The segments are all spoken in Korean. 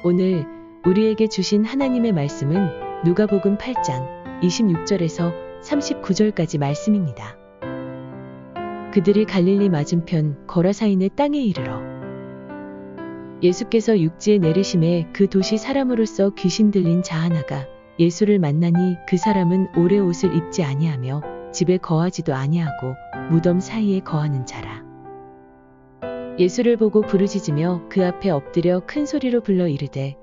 오늘 우리에게 주신 하나님의 말씀은 누가복음 8장 26절에서 39절까지 말씀입니다. 그들이 갈릴리 맞은편 거라사인의 땅에 이르러 예수께서 육지에 내리심에 그 도시 사람으로서 귀신 들린 자 하나가 예수를 만나니 그 사람은 오래 옷을 입지 아니하며 집에 거하지도 아니하고 무덤 사이에 거하는 자라. 예수를 보고 부르짖으며 그 앞에 엎드려 큰 소리로 불러 이르되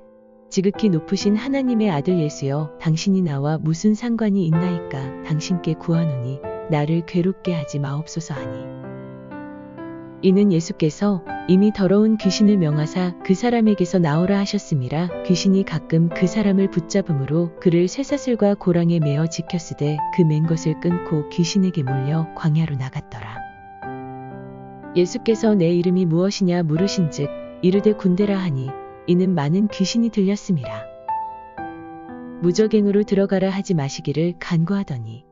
지극히 높으신 하나님의 아들 예수여, 당신이 나와 무슨 상관이 있나이까? 당신께 구하노니 나를 괴롭게 하지 마옵소서 하니, 이는 예수께서 이미 더러운 귀신을 명하사 그 사람에게서 나오라 하셨음이라. 귀신이 가끔 그 사람을 붙잡음으로 그를 쇠사슬과 고랑에 매어 지켰으되 그 맨 것을 끊고 귀신에게 물려 광야로 나갔더라. 예수께서 내 이름이 무엇이냐 물으신즉 이르되 군대라 하니, 이는 많은 귀신이 들렸음이라. 무저갱으로 들어가라 하지 마시기를 간구하더니,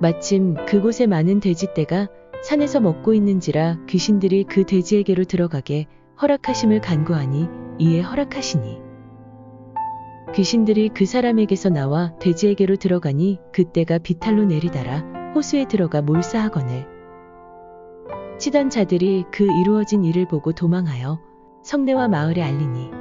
마침 그곳에 많은 돼지떼가 산에서 먹고 있는지라 귀신들이 그 돼지에게로 들어가게 허락하심을 간구하니 이에 허락하시니, 귀신들이 그 사람에게서 나와 돼지에게로 들어가니 그때가 비탈로 내리다라 호수에 들어가 몰사하거늘 치던 자들이 그 이루어진 일을 보고 도망하여 성내와 마을에 알리니,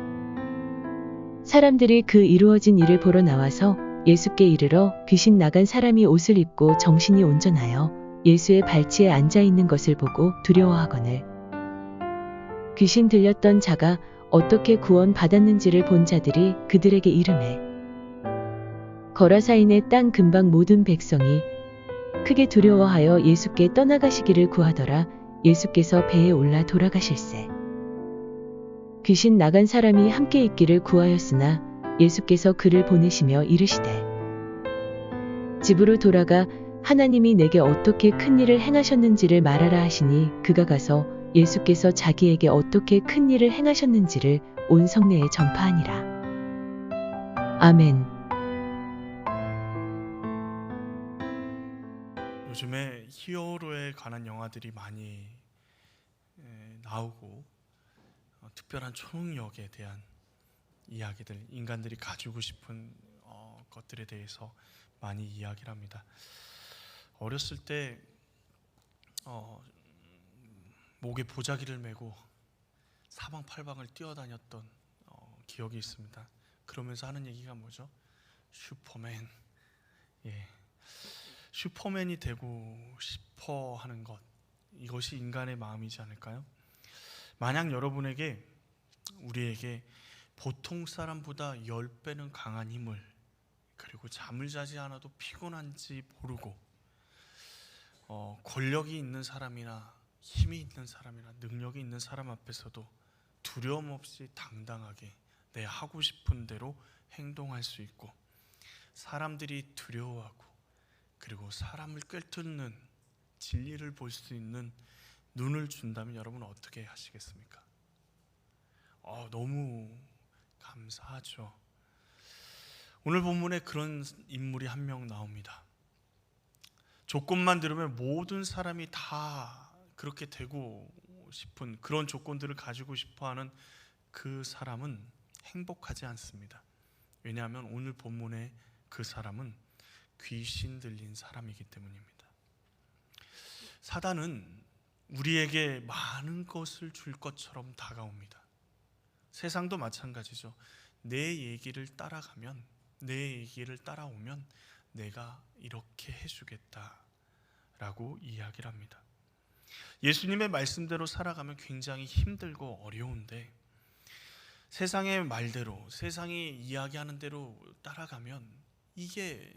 사람들이 그 이루어진 일을 보러 나와서 예수께 이르러 귀신 나간 사람이 옷을 입고 정신이 온전하여 예수의 발치에 앉아 있는 것을 보고 두려워하거늘 귀신 들렸던 자가 어떻게 구원 받았는지를 본 자들이 그들에게 이르매, 거라사인의 땅 근방 모든 백성이 크게 두려워하여 예수께 떠나가시기를 구하더라. 예수께서 배에 올라 돌아가실새 귀신 나간 사람이 함께 있기를 구하였으나 예수께서 그를 보내시며 이르시되, 집으로 돌아가 하나님이 내게 어떻게 큰 일을 행하셨는지를 말하라 하시니, 그가 가서 예수께서 자기에게 어떻게 큰 일을 행하셨는지를 온 성내에 전파하니라. 아멘. 요즘에 히어로에 관한 영화들이 많이 나오고, 특별한 초능력에 대한 이야기들, 인간들이 가지고 싶은 것들에 대해서 많이 이야기를 합니다. 어렸을 때 목에 보자기를 메고 사방팔방을 뛰어다녔던 기억이 있습니다. 그러면서 하는 얘기가 뭐죠? 슈퍼맨. 슈퍼맨이 되고 싶어 하는 것, 이것이 인간의 마음이지 않을까요? 만약 여러분에게, 우리에게 보통 사람보다 10배는 강한 힘을, 그리고 잠을 자지 않아도 피곤한지 모르고 권력이 있는 사람이나 힘이 있는 사람이나 능력이 있는 사람 앞에서도 두려움 없이 당당하게 내 하고 싶은 대로 행동할 수 있고, 사람들이 두려워하고 그리고 사람을 꿰뚫는 진리를 볼 수 있는 눈을 준다면 여러분은 어떻게 하시겠습니까? 너무 감사하죠. 오늘 본문에 그런 인물이 한 명 나옵니다. 조건만 들으면 모든 사람이 다 그렇게 되고 싶은 그런 조건들을 가지고 싶어하는 그 사람은 행복하지 않습니다. 왜냐하면 오늘 본문에 그 사람은 귀신 들린 사람이기 때문입니다. 사단은 우리에게 많은 것을 줄 것처럼 다가옵니다. 세상도 마찬가지죠. 내 얘기를 따라가면, 내 얘기를 따라오면 내가 이렇게 해주겠다라고 이야기를 합니다. 예수님의 말씀대로 살아가면 굉장히 힘들고 어려운데, 세상의 말대로, 세상이 이야기하는 대로 따라가면, 이게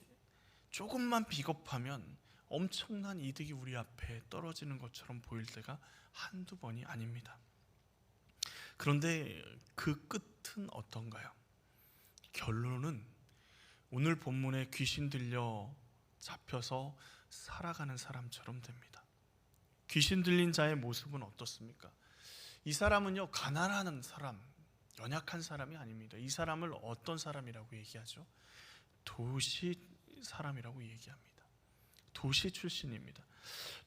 조금만 비겁하면 엄청난 이득이 우리 앞에 떨어지는 것처럼 보일 때가 한두 번이 아닙니다. 그런데 그 끝은 어떤가요? 결론은 오늘 본문에 귀신 들려 잡혀서 살아가는 사람처럼 됩니다. 귀신 들린 자의 모습은 어떻습니까? 이 사람은요, 가난한 사람, 연약한 사람이 아닙니다. 이 사람을 어떤 사람이라고 얘기하죠? 도시 사람이라고 얘기합니다. 도시 출신입니다.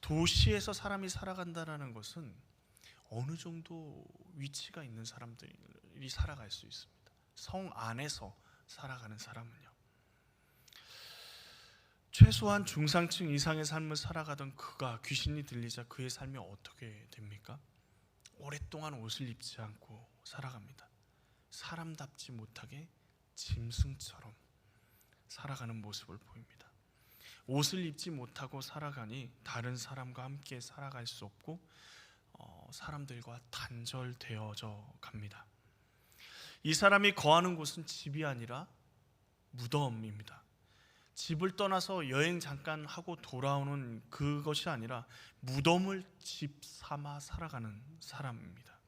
도시에서 사람이 살아간다는 것은 어느 정도 위치가 있는 사람들이 살아갈 수 있습니다. 성 안에서 살아가는 사람은요. 최소한 중상층 이상의 삶을 살아가던 그가 귀신이 들리자 그의 삶이 어떻게 됩니까? 오랫동안 옷을 입지 않고 살아갑니다. 사람답지 못하게 짐승처럼 살아가는 모습을 보입니다. 옷을 입지 못하고 살아가니 다른 사람과 함께 살아갈 수 없고 사람들과 단절되어져 갑니다. 이 사람이 거하는 곳은 집이 아니라 무덤입니다. 집을 떠나서 여행 잠깐 하고 돌아오는 그것이 아니라 무덤을 집 삼아 살아가는 사람입니다.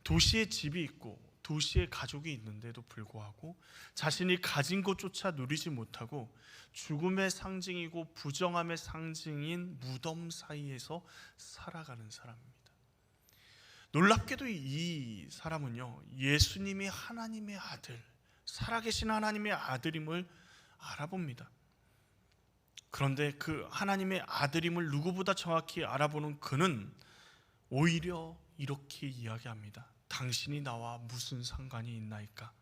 도시에 집이 있고 도시에 가족이 있는데도 불구하고 자신이 가진 것조차 누리지 못하고 죽음의 상징이고 부정함의 상징인 무덤 사이에서 살아가는 사람입니다. 놀랍게도 이 사람은요, 예수님이 하나님의 아들, 살아계신 하나님의 아들임을 알아봅니다. 그런데 그 하나님의 아들임을 누구보다 정확히 알아보는 그는 오히려 이렇게 이야기합니다. 당신이 나와 무슨 상관이 있나이까?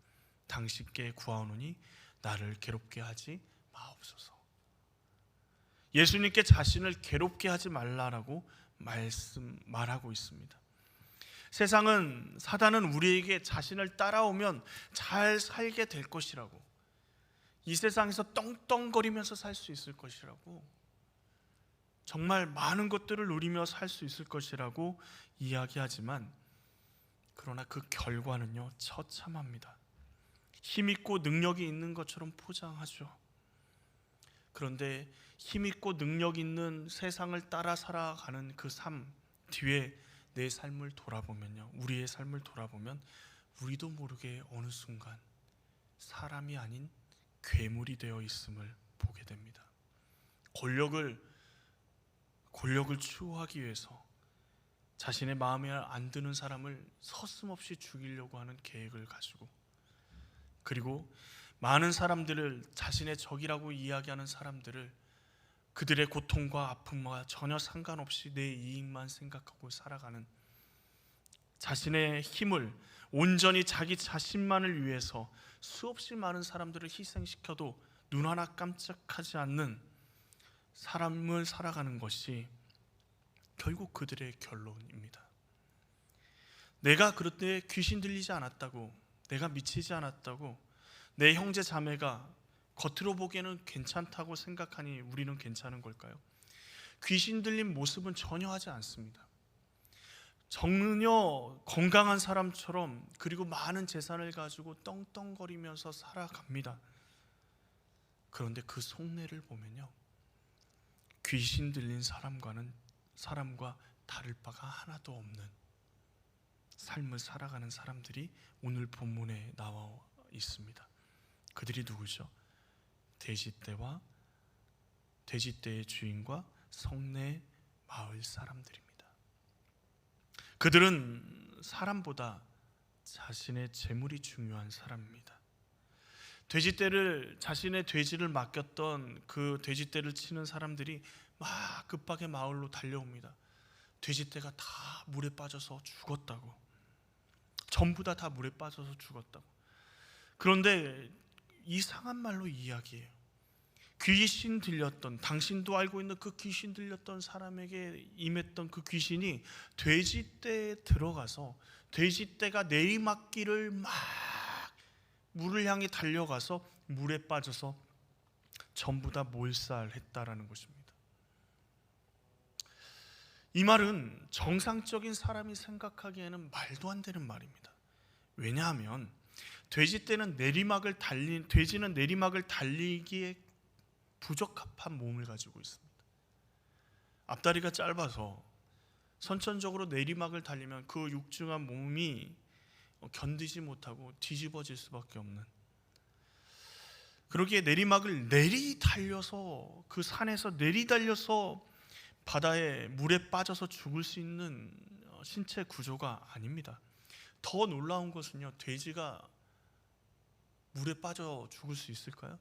당신께 구하오노니 나를 괴롭게 하지 마옵소서. 예수님께 자신을 괴롭게 하지 말라라고 말하고 있습니다. 사단은 우리에게 자신을 따라오면 잘 살게 될 것이라고, 이 세상에서 떵떵거리면서 살 수 있을 것이라고, 정말 많은 것들을 누리며 살 수 있을 것이라고 이야기하지만, 그러나 그 결과는요, 처참합니다. 힘있고 능력이 있는 것처럼 포장하죠. 그런데 힘있고 능력 있는 세상을 따라 살아가는 그 삶 뒤에 내 삶을 돌아보면요, 우리의 삶을 돌아보면 우리도 모르게 어느 순간 사람이 아닌 괴물이 되어 있음을 보게 됩니다. 권력을 추구하기 위해서 자신의 마음에 안 드는 사람을 서슴없이 죽이려고 하는 계획을 가지고, 그리고 많은 사람들을 자신의 적이라고 이야기하는 사람들을 그들의 고통과 아픔과 전혀 상관없이 내 이익만 생각하고 살아가는, 자신의 힘을 온전히 자기 자신만을 위해서 수없이 많은 사람들을 희생시켜도 눈 하나 깜짝하지 않는 사람을 살아가는 것이 결국 그들의 결론입니다. 내가 그럴 때 귀신 들리지 않았다고, 내가 미치지 않았다고, 내 형제 자매가 겉으로 보기에는 괜찮다고 생각하니 우리는 괜찮은 걸까요? 귀신 들린 모습은 전혀 하지 않습니다. 전혀 건강한 사람처럼, 그리고 많은 재산을 가지고 떵떵거리면서 살아갑니다. 그런데 그 속내를 보면요, 귀신 들린 사람과 다를 바가 하나도 없는 삶을 살아가는 사람들이 오늘 본문에 나와 있습니다. 그들이 누구죠? 돼지떼의 주인과 성내 마을 사람들입니다. 그들은 사람보다 자신의 재물이 중요한 사람입니다. 자신의 돼지를 맡겼던 그 돼지떼를 치는 사람들이 막 급하게 마을로 달려옵니다. 돼지떼가 다 물에 빠져서 죽었다고, 전부 다 물에 빠져서 죽었다고. 그런데 이상한 말로 이야기해요. 귀신 들렸던, 당신도 알고 있는 그 귀신 들렸던 사람에게 임했던 그 귀신이 돼지떼에 들어가서 돼지떼가 내리막길을 막 물을 향해 달려가서 물에 빠져서 전부 다 몰살했다라는 것입니다. 이 말은 정상적인 사람이 생각하기에는 말도 안 되는 말입니다. 왜냐하면 돼지는 내리막을 달리기에 부적합한 몸을 가지고 있습니다. 앞다리가 짧아서 선천적으로 내리막을 달리면 그 육중한 몸이 견디지 못하고 뒤집어질 수밖에 없는, 그러기에 내리막을 달려서 그 산에서 달려서 바다에 물에 빠져서 죽을 수 있는 신체 구조가 아닙니다. 더 놀라운 것은요, 돼지가 물에 빠져 죽을 수 있을까요?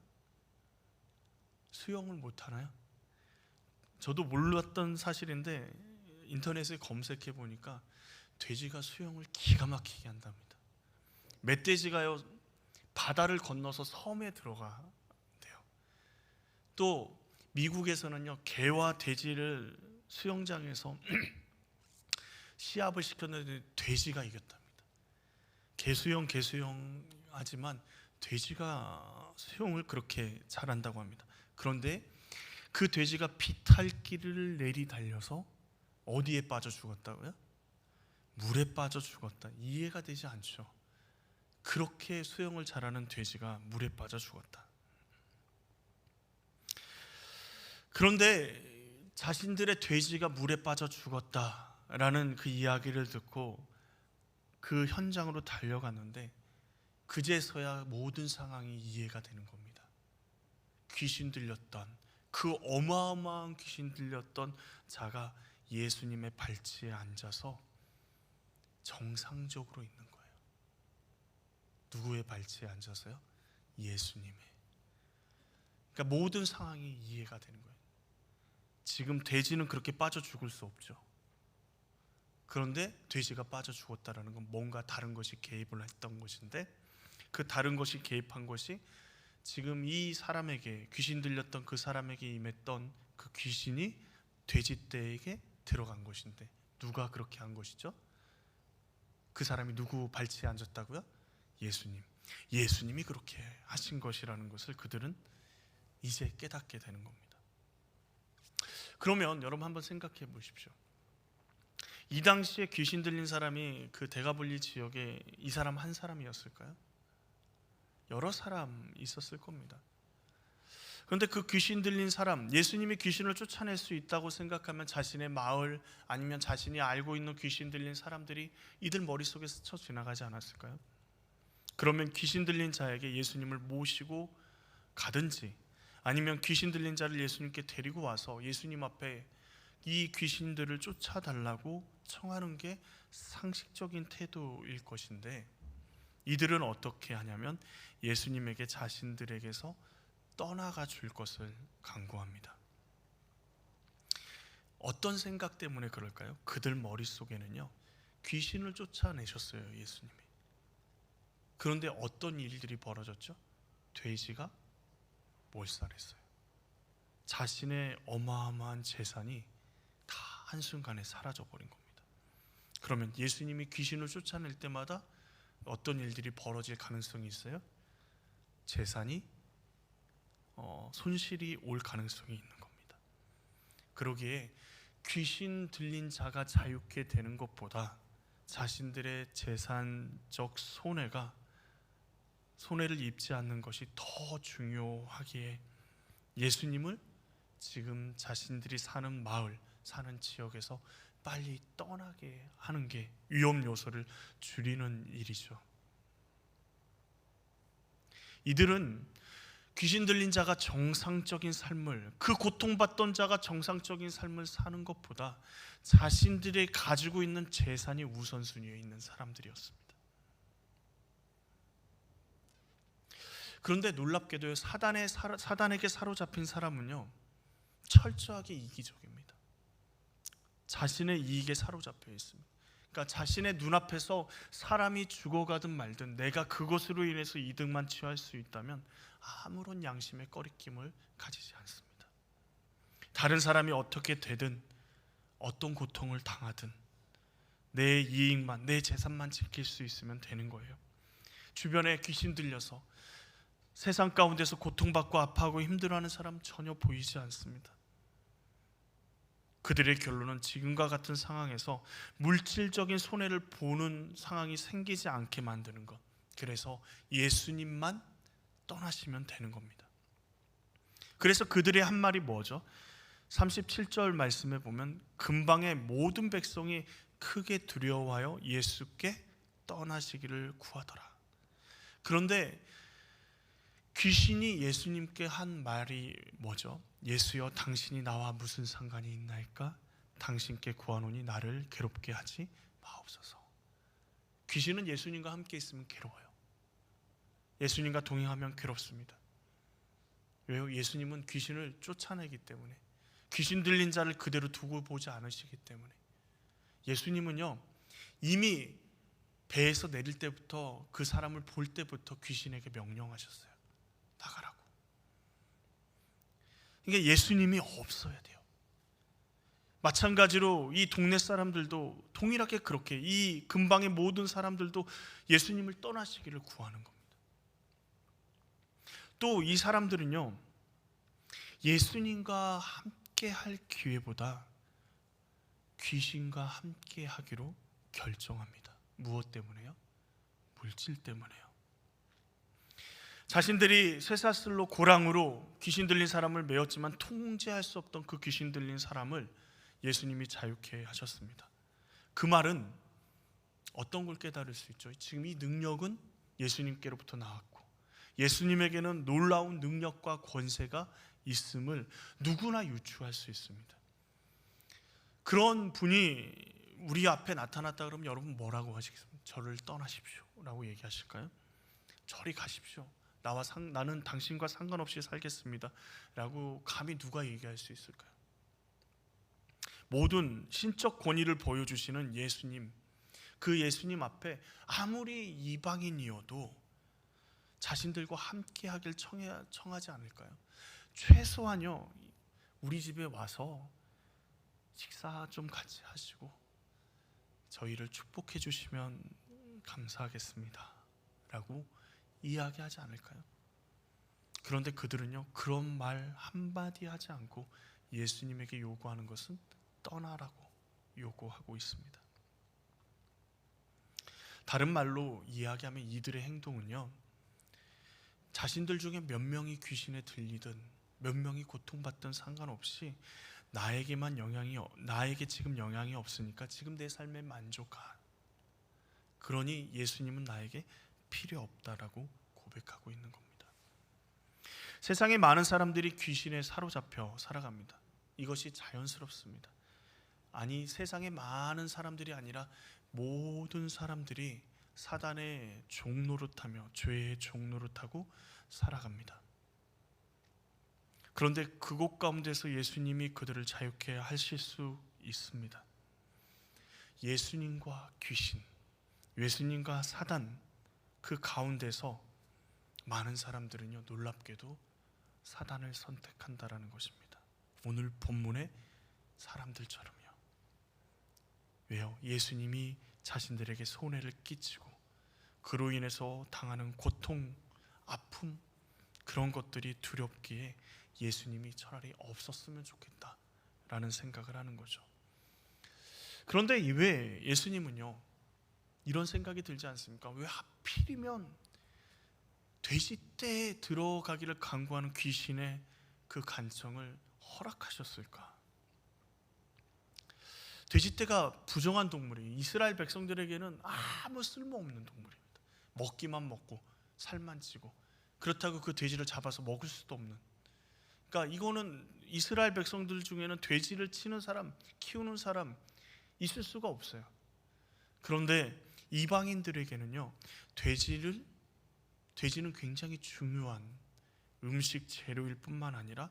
수영을 못하나요? 저도 몰랐던 사실인데 인터넷에 검색해 보니까 돼지가 수영을 기가 막히게 한답니다. 멧돼지가요 바다를 건너서 섬에 들어가대요. 또 미국에서는요 개와 돼지를 수영장에서 시합을 시켰는데 돼지가 이겼답니다. 개수영 하지만 돼지가 수영을 그렇게 잘한다고 합니다. 그런데 그 돼지가 비탈길을 내리달려서 어디에 빠져 죽었다고요? 물에 빠져 죽었다. 이해가 되지 않죠. 그렇게 수영을 잘하는 돼지가 물에 빠져 죽었다. 그런데 자신들의 돼지가 물에 빠져 죽었다라는 그 이야기를 듣고 그 현장으로 달려갔는데 그제서야 모든 상황이 이해가 되는 겁니다. 귀신 들렸던 그 어마어마한 귀신 들렸던 자가 예수님의 발치에 앉아서 정상적으로 있는 거예요. 누구의 발치에 앉아서요? 예수님의. 그러니까 모든 상황이 이해가 되는 거예요. 지금 돼지는 그렇게 빠져 죽을 수 없죠. 그런데 돼지가 빠져 죽었다라는 건 뭔가 다른 것이 개입을 했던 것인데 그 다른 것이 개입한 것이 지금 이 사람에게 귀신 들렸던 그 사람에게 임했던 그 귀신이 돼지떼에게 들어간 것인데 누가 그렇게 한 것이죠? 그 사람이 누구 발치에 앉았다고요? 예수님. 예수님이 그렇게 하신 것이라는 것을 그들은 이제 깨닫게 되는 겁니다. 그러면 여러분 한번 생각해 보십시오. 이 당시에 귀신 들린 사람이 그 데가볼리 지역에 이 사람 한 사람이었을까요? 여러 사람 있었을 겁니다. 그런데 그 귀신 들린 사람, 예수님이 귀신을 쫓아낼 수 있다고 생각하면 자신의 마을 아니면 자신이 알고 있는 귀신 들린 사람들이 이들 머릿속에 스쳐 지나가지 않았을까요? 그러면 귀신 들린 자에게 예수님을 모시고 가든지 아니면 귀신 들린 자를 예수님께 데리고 와서 예수님 앞에 이 귀신들을 쫓아달라고 청하는 게 상식적인 태도일 것인데 이들은 어떻게 하냐면 예수님에게 자신들에게서 떠나가 줄 것을 강구합니다. 어떤 생각 때문에 그럴까요? 그들 머릿속에는요 귀신을 쫓아내셨어요, 예수님이. 그런데 어떤 일들이 벌어졌죠? 돼지가 몰살했어요. 자신의 어마어마한 재산이 다 한순간에 사라져버린 겁니다. 그러면 예수님이 귀신을 쫓아낼 때마다 어떤 일들이 벌어질 가능성이 있어요? 재산이 손실이 올 가능성이 있는 겁니다. 그러기에 귀신 들린 자가 자유케 되는 것보다 자신들의 재산적 손해를 입지 않는 것이 더 중요하기에 예수님을 지금 자신들이 사는 마을, 사는 지역에서 빨리 떠나게 하는 게 위험 요소를 줄이는 일이죠. 이들은 귀신 들린 자가 정상적인 삶을, 그 고통받던 자가 정상적인 삶을 사는 것보다 자신들이 가지고 있는 재산이 우선순위에 있는 사람들이었습니다. 그런데 놀랍게도 사단에게 사로잡힌 사람은요 철저하게 이기적입니다. 자신의 이익에 사로잡혀 있습니다. 그러니까 자신의 눈앞에서 사람이 죽어가든 말든 내가 그것으로 인해서 이득만 취할 수 있다면 아무런 양심의 꺼리낌을 가지지 않습니다. 다른 사람이 어떻게 되든 어떤 고통을 당하든 내 이익만, 내 재산만 지킬 수 있으면 되는 거예요. 주변에 귀신 들려서 세상 가운데서 고통받고 아파하고 힘들어하는 사람 전혀 보이지 않습니다. 그들의 결론은 지금과 같은 상황에서 물질적인 손해를 보는 상황이 생기지 않게 만드는 것. 그래서 예수님만 떠나시면 되는 겁니다. 그래서 그들의 한 말이 뭐죠? 37절 말씀에 보면 근방의 모든 백성이 크게 두려워하여 예수께 떠나시기를 구하더라. 그런데 귀신이 예수님께 한 말이 뭐죠? 예수여, 당신이 나와 무슨 상관이 있나이까? 당신께 구하노니 나를 괴롭게 하지 마옵소서. 귀신은 예수님과 함께 있으면 괴로워요. 예수님과 동행하면 괴롭습니다. 왜요? 예수님은 귀신을 쫓아내기 때문에, 귀신 들린 자를 그대로 두고 보지 않으시기 때문에. 예수님은요, 이미 배에서 내릴 때부터 그 사람을 볼 때부터 귀신에게 명령하셨어요. 나가라고. 그러니까 예수님이 없어야 돼요. 마찬가지로 이 동네 사람들도 동일하게 그렇게, 이 근방의 모든 사람들도 예수님을 떠나시기를 구하는 겁니다. 또 이 사람들은요, 예수님과 함께 할 기회보다 귀신과 함께 하기로 결정합니다. 무엇 때문에요? 물질 때문에요. 자신들이 쇠사슬로 고랑으로 귀신 들린 사람을 메었지만 통제할 수 없던 그 귀신 들린 사람을 예수님이 자유케 하셨습니다. 그 말은 어떤 걸 깨달을 수 있죠? 지금 이 능력은 예수님께로부터 나왔고 예수님에게는 놀라운 능력과 권세가 있음을 누구나 유추할 수 있습니다. 그런 분이 우리 앞에 나타났다 그러면 여러분 뭐라고 하시겠습니까? 저를 떠나십시오 라고 얘기하실까요? 저리 가십시오. 나는 당신과 상관없이 살겠습니다 라고 감히 누가 얘기할 수 있을까요? 모든 신적 권위를 보여주시는 예수님, 그 예수님 앞에 아무리 이방인이어도 자신들과 함께 하길 청하지 않을까요? 최소한요, 우리 집에 와서 식사 좀 같이 하시고 저희를 축복해 주시면 감사하겠습니다 라고 이야기하지 않을까요? 그런데 그들은요, 그런 말 한마디 하지 않고 예수님에게 요구하는 것은 떠나라고 요구하고 있습니다. 다른 말로 이야기하면 이들의 행동은요, 자신들 중에 몇 명이 귀신에 들리든 몇 명이 고통받든 상관없이 나에게 지금 영향이 없으니까 지금 내 삶에 만족하. 그러니 예수님은 나에게 필요 없다라고 고백하고 있는 겁니다. 세상에 많은 사람들이 귀신에 사로잡혀 살아갑니다. 이것이 자연스럽습니다. 아니, 세상에 많은 사람들이 아니라 모든 사람들이 사단의 종노릇하며 죄의 종노릇하고 살아갑니다. 그런데 그곳 가운데서 예수님이 그들을 자유케 하실 수 있습니다. 예수님과 귀신, 예수님과 사단, 그 가운데서 많은 사람들은요, 놀랍게도 사단을 선택한다라는 것입니다. 오늘 본문의 사람들처럼요. 왜요? 예수님이 자신들에게 손해를 끼치고 그로 인해서 당하는 고통, 아픔, 그런 것들이 두렵기에 예수님이 차라리 없었으면 좋겠다라는 생각을 하는 거죠. 그런데 왜 예수님은요, 이런 생각이 들지 않습니까? 왜 하필이면 돼지떼에 들어가기를 간구하는 귀신의 그 간청을 허락하셨을까? 돼지떼가 부정한 동물이에요. 이스라엘 백성들에게는 아무 쓸모없는 동물입니다. 먹기만 먹고 살만 찌고, 그렇다고 그 돼지를 잡아서 먹을 수도 없는. 그러니까 이거는 이스라엘 백성들 중에는 돼지를 치는 사람, 키우는 사람 있을 수가 없어요. 그런데 이방인들에게는요, 돼지는 굉장히 중요한 음식 재료일 뿐만 아니라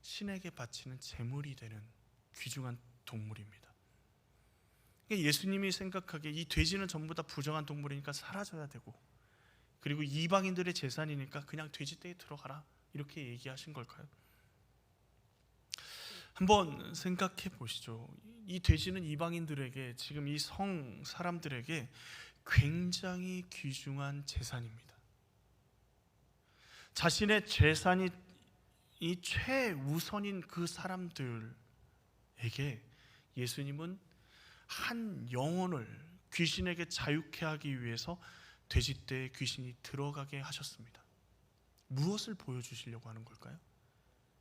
신에게 바치는 제물이 되는 귀중한 동물입니다. 예수님이 생각하기에 이 돼지는 전부 다 부정한 동물이니까 사라져야 되고, 그리고 이방인들의 재산이니까 그냥 돼지떼에 들어가라, 이렇게 얘기하신 걸까요? 한번 생각해 보시죠. 이 돼지는 이방인들에게, 지금 이 성 사람들에게 굉장히 귀중한 재산입니다. 자신의 재산이 이 최우선인 그 사람들에게 예수님은 한 영혼을 귀신에게 자유케 하기 위해서 돼지떼에 귀신이 들어가게 하셨습니다. 무엇을 보여주시려고 하는 걸까요?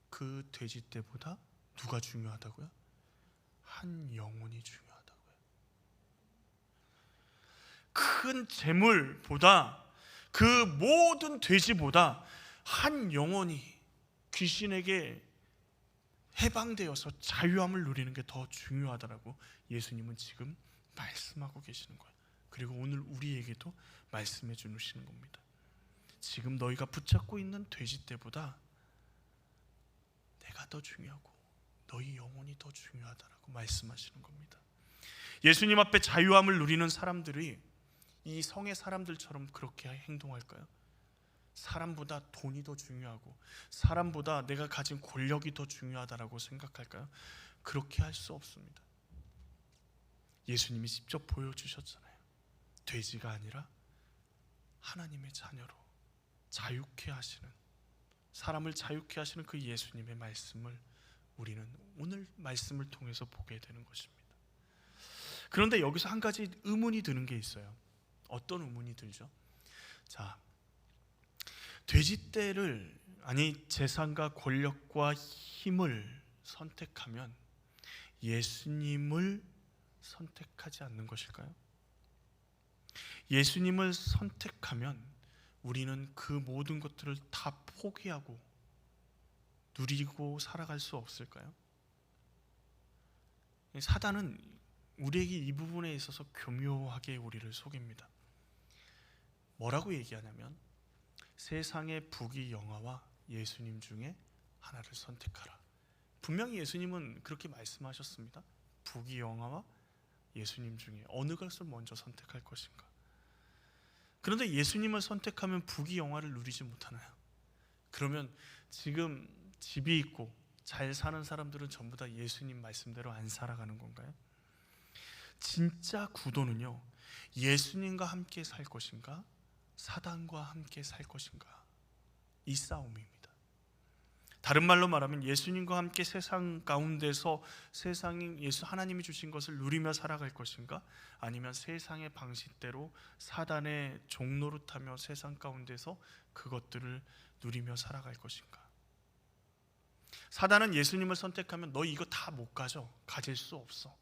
그 돼지떼보다 누가 중요하다고요? 한 영혼이 중요하다고요. 큰 재물보다, 그 모든 돼지보다 한 영혼이 귀신에게 해방되어서 자유함을 누리는 게 더 중요하다라고 예수님은 지금 말씀하고 계시는 거예요. 그리고 오늘 우리에게도 말씀해 주시는 겁니다. 지금 너희가 붙잡고 있는 돼지떼보다 내가 더 중요하고 너희 영혼이 더 중요하다라고 말씀하시는 겁니다. 예수님 앞에 자유함을 누리는 사람들이 이 성의 사람들처럼 그렇게 행동할까요? 사람보다 돈이 더 중요하고 사람보다 내가 가진 권력이 더 중요하다라고 생각할까요? 그렇게 할 수 없습니다. 예수님이 직접 보여주셨잖아요. 돼지가 아니라 하나님의 자녀로 자유케 하시는, 사람을 자유케 하시는 그 예수님의 말씀을 우리는 오늘 말씀을 통해서 보게 되는 것입니다. 그런데 여기서 한 가지 의문이 드는 게 있어요. 어떤 의문이 들죠? 자, 돼지떼를, 아니 재산과 권력과 힘을 선택하면 예수님을 선택하지 않는 것일까요? 예수님을 선택하면 우리는 그 모든 것들을 다 포기하고 누리고 살아갈 수 없을까요? 사단은 우리에게 이 부분에 있어서 교묘하게 우리를 속입니다. 뭐라고 얘기하냐면 세상의 부귀영화와 예수님 중에 하나를 선택하라. 분명히 예수님은 그렇게 말씀하셨습니다. 부귀영화와 예수님 중에 어느 것을 먼저 선택할 것인가. 그런데 예수님을 선택하면 부귀영화를 누리지 못하나요? 그러면 지금 집이 있고 잘 사는 사람들은 전부 다 예수님 말씀대로 안 살아가는 건가요? 진짜 구도는요, 예수님과 함께 살 것인가 사단과 함께 살 것인가, 이 싸움입니다. 다른 말로 말하면 예수님과 함께 세상 가운데서 세상이 하나님이 주신 것을 누리며 살아갈 것인가, 아니면 세상의 방식대로 사단의 종노릇하며 세상 가운데서 그것들을 누리며 살아갈 것인가. 사단은 예수님을 선택하면 너 이거 다 못 가질 수 없어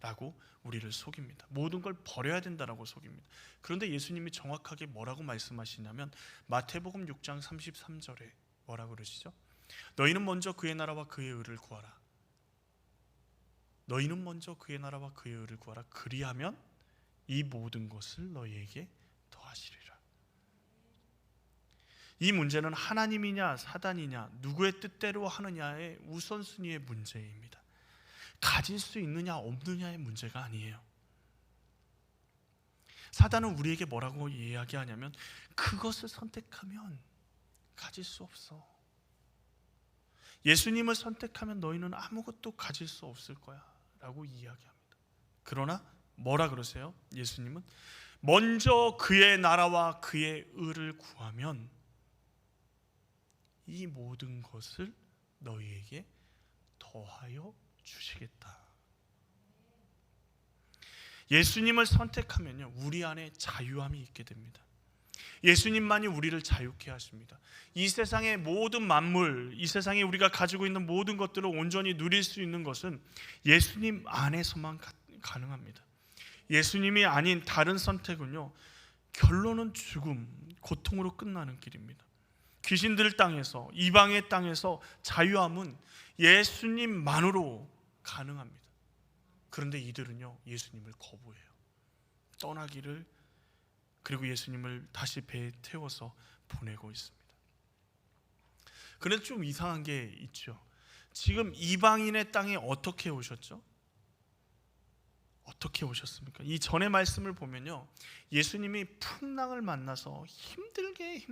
라고 우리를 속입니다. 모든 걸 버려야 된다라고 속입니다. 그런데 예수님이 정확하게 뭐라고 말씀하시냐면 마태복음 6장 33절에 뭐라고 그러시죠? 너희는 먼저 그의 나라와 그의 의를 구하라. 너희는 먼저 그의 나라와 그의 의를 구하라. 그리하면 이 모든 것을 너희에게 더하시리라. 이 문제는 하나님이냐 사단이냐 누구의 뜻대로 하느냐의 우선순위의 문제입니다. 가질 수 있느냐 없느냐의 문제가 아니에요. 사단은 우리에게 뭐라고 이야기하냐면 그것을 선택하면 가질 수 없어. 예수님을 선택하면 너희는 아무것도 가질 수 없을 거야 라고 이야기합니다. 그러나 뭐라 그러세요? 예수님은 먼저 그의 나라와 그의 의를 구하면 이 모든 것을 너희에게 더하여 주시겠다. 예수님을 선택하면요, 우리 안에 자유함이 있게 됩니다. 예수님만이 우리를 자유케 하십니다. 이 세상의 모든 만물, 이 세상에 우리가 가지고 있는 모든 것들을 온전히 누릴 수 있는 것은 예수님 안에서만 가능합니다. 예수님이 아닌 다른 선택은요, 결론은 죽음, 고통으로 끝나는 길입니다. 귀신들 땅에서, 이방의 땅에서 자유함은 예수님만으로 가능합니다. 그런데 이들은요, 예수님을 거부해요. 떠나기를, 그리고 예수님을 다시 배에 태워서 보내고 있습니다. 그런데 좀 이상한 게 있죠. 지금 이방인의 땅에 어떻게 오셨죠? 어떻게 오셨습니까? 이 전의 말씀을 보면요, 예수님이 풍랑을 만나서 힘들게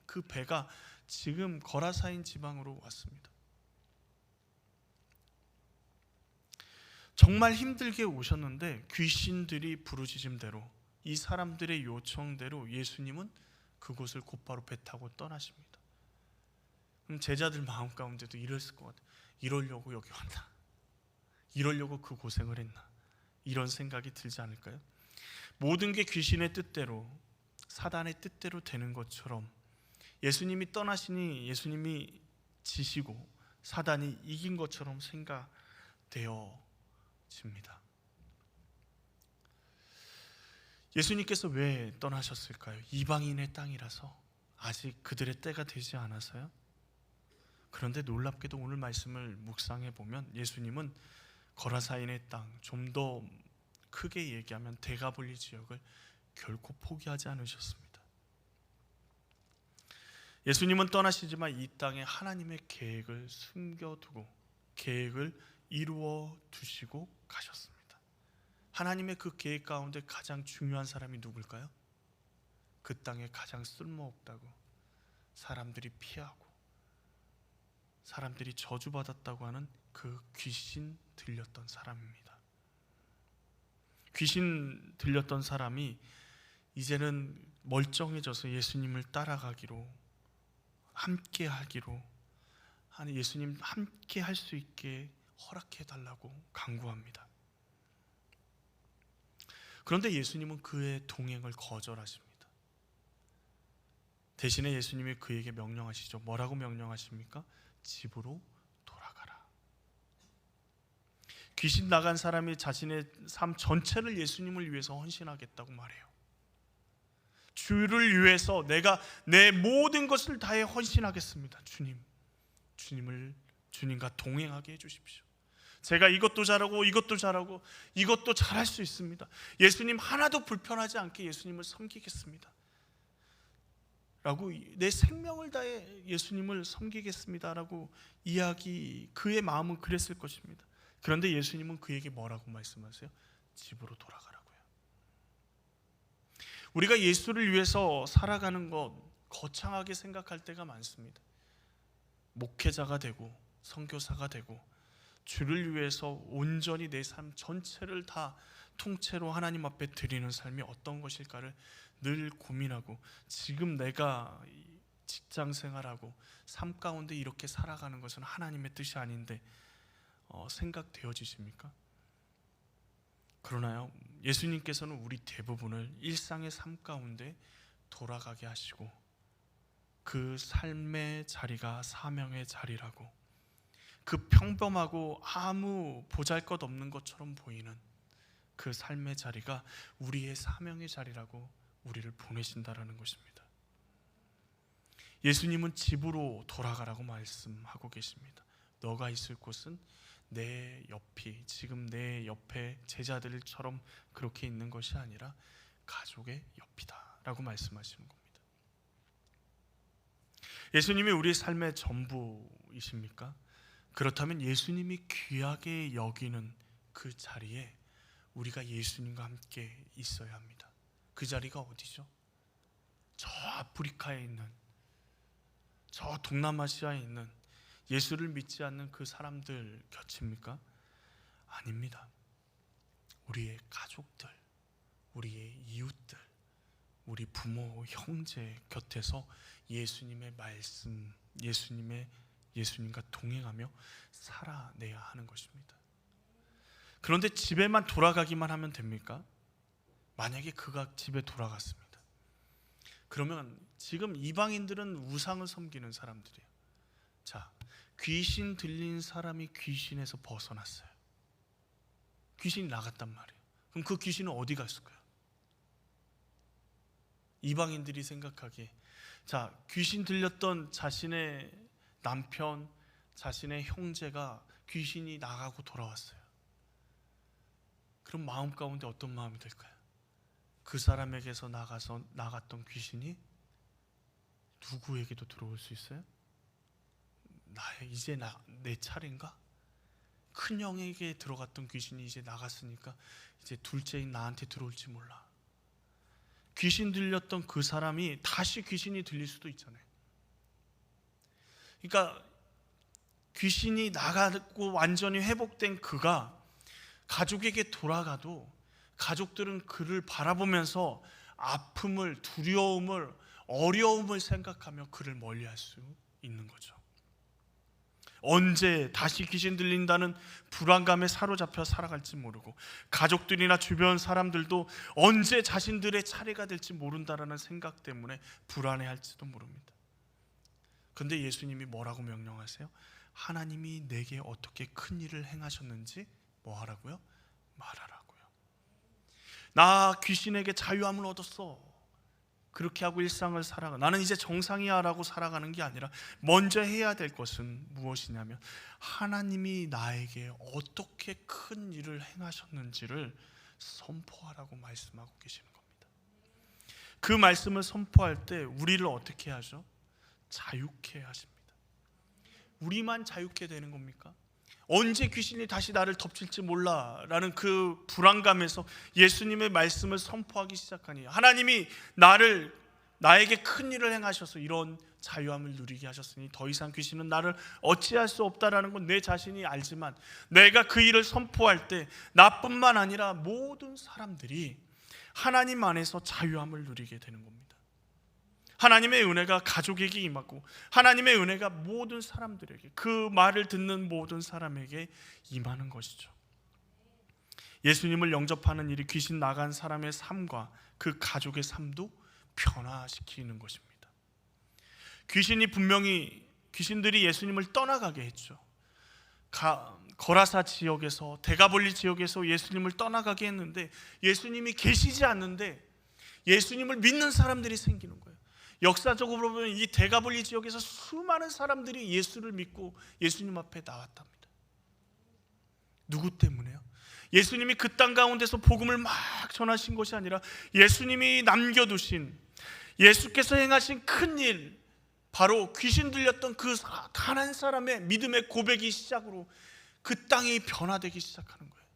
그 배가 지금 거라사인 지방으로 왔습니다. 정말 힘들게 오셨는데 귀신들이 부르짖음대로, 이 사람들의 요청대로 예수님은 그곳을 곧바로 배 타고 떠나십니다. 그럼 제자들 마음 가운데도 이랬을 것 같아요. 이러려고 여기 왔나? 이러려고 그 고생을 했나? 이런 생각이 들지 않을까요? 모든 게 귀신의 뜻대로, 사단의 뜻대로 되는 것처럼 예수님이 떠나시니 예수님이 지시고 사단이 이긴 것처럼 생각되어집니다. 예수님께서 왜 떠나셨을까요? 이방인의 땅이라서, 아직 그들의 때가 되지 않아서요? 그런데 놀랍게도 오늘 말씀을 묵상해 보면 예수님은 거라사인의 땅, 좀 더 크게 얘기하면 데가볼리 지역을 결코 포기하지 않으셨습니다. 예수님은 떠나시지만 이 땅에 하나님의 계획을 숨겨두고 계획을 이루어 두시고 가셨습니다. 하나님의 그 계획 가운데 가장 중요한 사람이 누굴까요? 그 땅에 가장 쓸모없다고 사람들이 피하고 사람들이 저주받았다고 하는 그 귀신 들렸던 사람입니다. 귀신 들렸던 사람이 이제는 멀쩡해져서 예수님을 따라가기로, 함께 하기로, 예수님 함께 할 수 있게 허락해 달라고 간구합니다. 그런데 예수님은 그의 동행을 거절하십니다. 대신에 예수님이 그에게 명령하시죠. 뭐라고 명령하십니까? 집으로 돌아가라. 귀신 나간 사람이 자신의 삶 전체를 예수님을 위해서 헌신하겠다고 말해요. 주를 위해서 내가 내 모든 것을 다해 헌신하겠습니다. 주님과 동행하게 해주십시오. 제가 이것도 잘하고 이것도 잘하고 이것도 잘할 수 있습니다. 예수님 하나도 불편하지 않게 예수님을 섬기겠습니다. 라고 내 생명을 다해 예수님을 섬기겠습니다 라고 그의 마음은 그랬을 것입니다. 그런데 예수님은 그에게 뭐라고 말씀하세요? 집으로 돌아가라고요. 우리가 예수를 위해서 살아가는 것 거창하게 생각할 때가 많습니다. 목회자가 되고 선교사가 되고 주를 위해서 온전히 내 삶 전체를 다 통째로 하나님 앞에 드리는 삶이 어떤 것일까를 늘 고민하고, 지금 내가 직장 생활하고 삶 가운데 이렇게 살아가는 것은 하나님의 뜻이 아닌데 생각되어지십니까? 그러나요, 예수님께서는 우리 대부분을 일상의 삶 가운데 돌아가게 하시고 그 삶의 자리가 사명의 자리라고, 그 평범하고 아무 보잘것없는 것처럼 보이는 그 삶의 자리가 우리의 사명의 자리라고 우리를 보내신다라는 것입니다. 예수님은 집으로 돌아가라고 말씀하고 계십니다. 너가 있을 곳은 내 옆이, 지금 내 옆에 제자들처럼 그렇게 있는 것이 아니라 가족의 옆이다 라고 말씀하시는 겁니다. 예수님이 우리의 삶의 전부이십니까? 그렇다면 예수님이 귀하게 여기는 그 자리에 우리가 예수님과 함께 있어야 합니다. 그 자리가 어디죠? 저 아프리카에 있는, 저 동남아시아에 있는 예수를 믿지 않는 그 사람들 곁입니까? 아닙니다. 우리의 가족들, 우리의 이웃들, 우리 부모, 형제 곁에서 예수님의 말씀, 예수님과 동행하며 살아내야 하는 것입니다. 그런데 집에만 돌아가기만 하면 됩니까? 만약에 그가 집에 돌아갔습니다. 그러면 지금 이방인들은 우상을 섬기는 사람들이에요. 자, 귀신 들린 사람이 귀신에서 벗어났어요. 귀신이 나갔단 말이에요. 그럼 그 귀신은 어디 갔을까요? 이방인들이 생각하기에, 자, 귀신 들렸던 자신의 남편, 자신의 형제가 귀신이 나가고 돌아왔어요. 그럼 마음 가운데 어떤 마음이 들까요? 그 사람에게서 나갔던 귀신이 누구에게도 들어올 수 있어요? 이제 내 차례인가? 큰형에게 들어갔던 귀신이 이제 나갔으니까 이제 둘째인 나한테 들어올지 몰라. 귀신 들렸던 그 사람이 다시 귀신이 들릴 수도 있잖아요. 그러니까 귀신이 나가고 완전히 회복된 그가 가족에게 돌아가도 가족들은 그를 바라보면서 아픔을, 두려움을, 어려움을 생각하며 그를 멀리할 수 있는 거죠. 언제 다시 귀신 들린다는 불안감에 사로잡혀 살아갈지 모르고, 가족들이나 주변 사람들도 언제 자신들의 차례가 될지 모른다라는 생각 때문에 불안해할지도 모릅니다. 그런데 예수님이 뭐라고 명령하세요? 하나님이 내게 어떻게 큰 일을 행하셨는지 뭐 하라고요? 말하라고요. 나 귀신에게 자유함을 얻었어. 그렇게 하고 일상을 살아가. 나는 이제 정상이야 라고 살아가는 게 아니라 먼저 해야 될 것은 무엇이냐면 하나님이 나에게 어떻게 큰 일을 행하셨는지를 선포하라고 말씀하고 계시는 겁니다. 그 말씀을 선포할 때 우리를 어떻게 하죠? 자유케 하십니다. 우리만 자유케 되는 겁니까? 언제 귀신이 다시 나를 덮칠지 몰라라는 그 불안감에서 예수님의 말씀을 선포하기 시작하니 하나님이 나에게 큰 일을 행하셔서 이런 자유함을 누리게 하셨으니 더 이상 귀신은 나를 어찌할 수 없다라는 건 내 자신이 알지만 내가 그 일을 선포할 때 나뿐만 아니라 모든 사람들이 하나님 안에서 자유함을 누리게 되는 겁니다. 하나님의 은혜가 가족에게 임하고 하나님의 은혜가 모든 사람들에게, 그 말을 듣는 모든 사람에게 임하는 것이죠. 예수님을 영접하는 일이 귀신 나간 사람의 삶과 그 가족의 삶도 변화시키는 것입니다. 귀신들이 예수님을 떠나가게 했죠. 거라사 지역에서, 데가볼리 지역에서 예수님을 떠나가게 했는데 예수님이 계시지 않는데 예수님을 믿는 사람들이 생기는 거예요. 역사적으로 보면 이 데가볼리 지역에서 수많은 사람들이 예수를 믿고 예수님 앞에 나왔답니다. 누구 때문에요? 예수님이 그 땅 가운데서 복음을 막 전하신 것이 아니라 예수님이 남겨두신, 예수께서 행하신 큰 일, 바로 귀신 들렸던 그 가난한 사람의 믿음의 고백이 시작으로 그 땅이 변화되기 시작하는 거예요.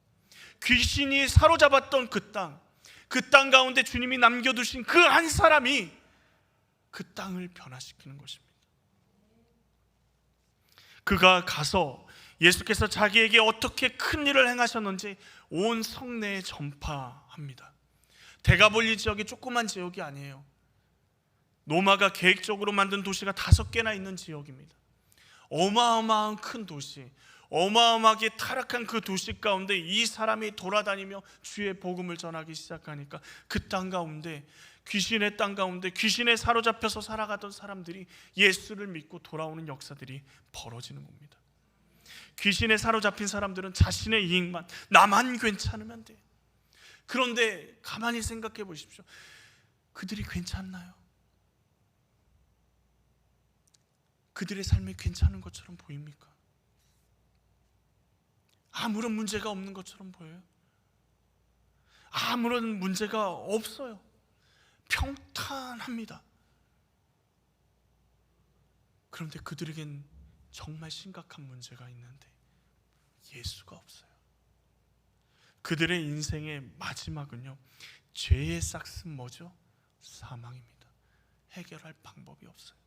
귀신이 사로잡았던 그 땅 가운데 주님이 남겨두신 그 한 사람이 그 땅을 변화시키는 것입니다. 그가 가서 예수께서 자기에게 어떻게 큰 일을 행하셨는지 온 성내에 전파합니다. 데가볼리 지역이 조그만 지역이 아니에요. 로마가 계획적으로 만든 도시가 5개나 있는 지역입니다. 어마어마한 큰 도시, 어마어마하게 타락한 그 도시 가운데 이 사람이 돌아다니며 주의 복음을 전하기 시작하니까 그 땅 가운데, 귀신의 땅 가운데 귀신에 사로잡혀서 살아가던 사람들이 예수를 믿고 돌아오는 역사들이 벌어지는 겁니다. 귀신에 사로잡힌 사람들은 자신의 이익만, 나만 괜찮으면 돼. 그런데 가만히 생각해 보십시오. 그들이 괜찮나요? 그들의 삶이 괜찮은 것처럼 보입니까? 아무런 문제가 없는 것처럼 보여요? 아무런 문제가 없어요. 평탄합니다. 그런데 그들에겐 정말 심각한 문제가 있는데 예수가 없어요. 그들의 인생의 마지막은요, 죄의 싹은 뭐죠? 사망입니다. 해결할 방법이 없어요.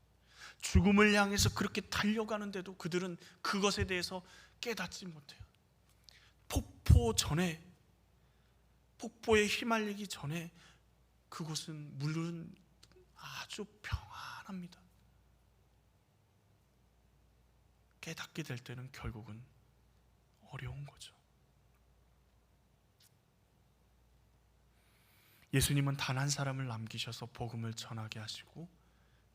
죽음을 향해서 그렇게 달려가는데도 그들은 그것에 대해서 깨닫지 못해요. 폭포에 휘말리기 전에 그곳은 물은 아주 평안합니다. 깨닫게 될 때는 결국은 어려운 거죠. 예수님은 단 한 사람을 남기셔서 복음을 전하게 하시고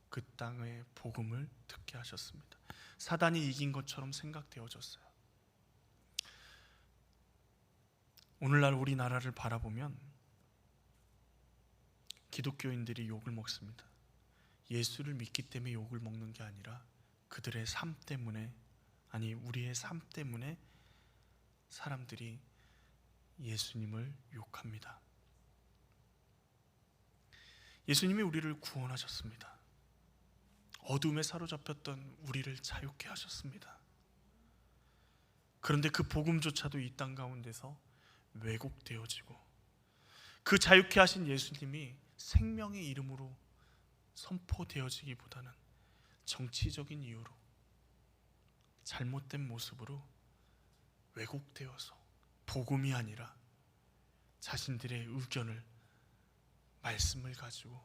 그 땅의 복음을 듣게 하셨습니다. 사단이 이긴 것처럼 생각되어졌어요. 오늘날 우리나라를 바라보면 기독교인들이 욕을 먹습니다. 예수를 믿기 때문에 욕을 먹는 게 아니라 그들의 삶 때문에, 아니 우리의 삶 때문에 사람들이 예수님을 욕합니다. 예수님이 우리를 구원하셨습니다. 어둠에 사로잡혔던 우리를 자유케 하셨습니다. 그런데 그 복음조차도 이 땅 가운데서 왜곡되어지고, 그 자유케 하신 예수님이 생명의 이름으로 선포되어지기보다는 정치적인 이유로, 잘못된 모습으로 왜곡되어서 복음이 아니라 자신들의 의견을, 말씀을 가지고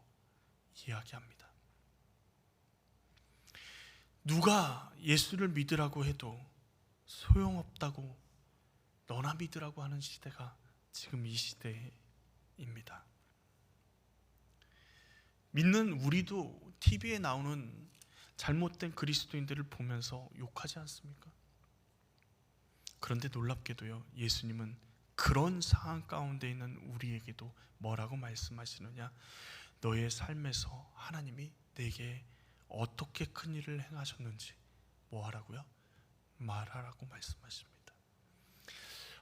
이야기합니다. 누가 예수를 믿으라고 해도 소용없다고, 너나 믿으라고 하는 시대가 지금 이 시대입니다. 믿는 우리도 TV에 나오는 잘못된 그리스도인들을 보면서 욕하지 않습니까? 그런데 놀랍게도요, 예수님은 그런 상황 가운데 있는 우리에게도 뭐라고 말씀하시느냐? 너의 삶에서 하나님이 내게 어떻게 큰 일을 행하셨는지 뭐하라고요? 말하라고 말씀하십니다.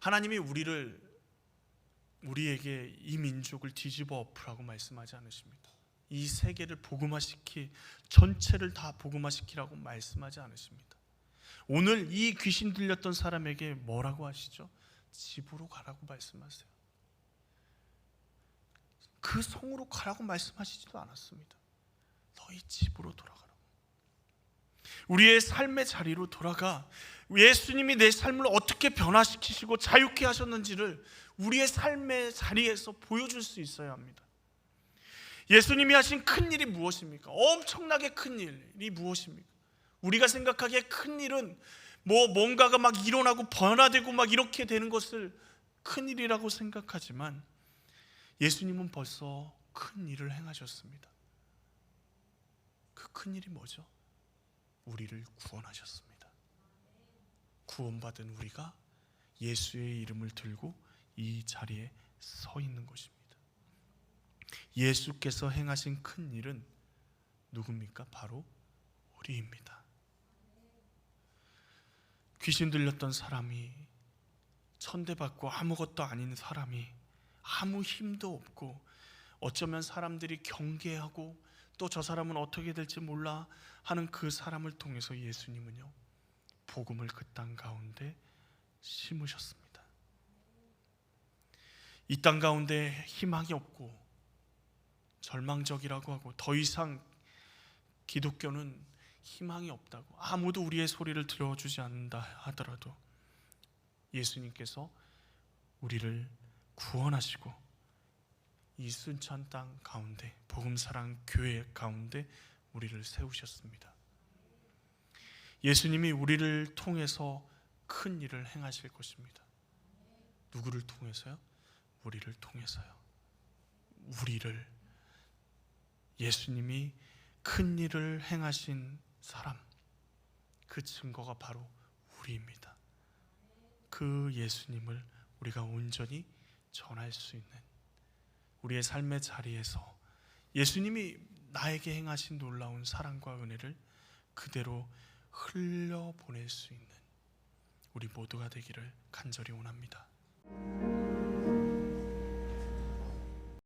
하나님이 우리에게 이 민족을 뒤집어 엎으라고 말씀하지 않으십니다. 이 세계를 전체를 다 복음화시키라고 말씀하지 않으십니다. 오늘 이 귀신 들렸던 사람에게 뭐라고 하시죠? 집으로 가라고 말씀하세요. 그 성으로 가라고 말씀하시지도 않았습니다. 너희 집으로 돌아가라고. 우리의 삶의 자리로 돌아가 예수님이 내 삶을 어떻게 변화시키시고 자유케 하셨는지를 우리의 삶의 자리에서 보여줄 수 있어야 합니다. 예수님이 하신 큰 일이 무엇입니까? 엄청나게 큰 일이 무엇입니까? 우리가 생각하기에 큰 일은 뭔가가 막 일어나고 변화되고 막 이렇게 되는 것을 큰 일이라고 생각하지만 예수님은 벌써 큰 일을 행하셨습니다. 그 큰 일이 뭐죠? 우리를 구원하셨습니다. 구원받은 우리가 예수의 이름을 들고 이 자리에 서 있는 것입니다. 예수께서 행하신 큰 일은 누굽니까? 바로 우리입니다. 귀신 들렸던 사람이, 천대받고 아무것도 아닌 사람이, 아무 힘도 없고 어쩌면 사람들이 경계하고 또 저 사람은 어떻게 될지 몰라 하는 그 사람을 통해서 예수님은요, 복음을 그 땅 가운데 심으셨습니다. 이 땅 가운데 희망이 없고 절망적이라고 하고 더 이상 기독교는 희망이 없다고, 아무도 우리의 소리를 들어주지 않는다 하더라도 예수님께서 우리를 구원하시고 이 순천 땅 가운데 복음사랑 교회 가운데 우리를 세우셨습니다. 예수님이 우리를 통해서 큰 일을 행하실 것입니다. 누구를 통해서요? 우리를 통해서요. 우리를, 예수님이 큰 일을 행하신 사람, 그 증거가 바로 우리입니다. 그 예수님을 우리가 온전히 전할 수 있는, 우리의 삶의 자리에서 예수님이 나에게 행하신 놀라운 사랑과 은혜를 그대로 흘려보낼 수 있는 우리 모두가 되기를 간절히 원합니다.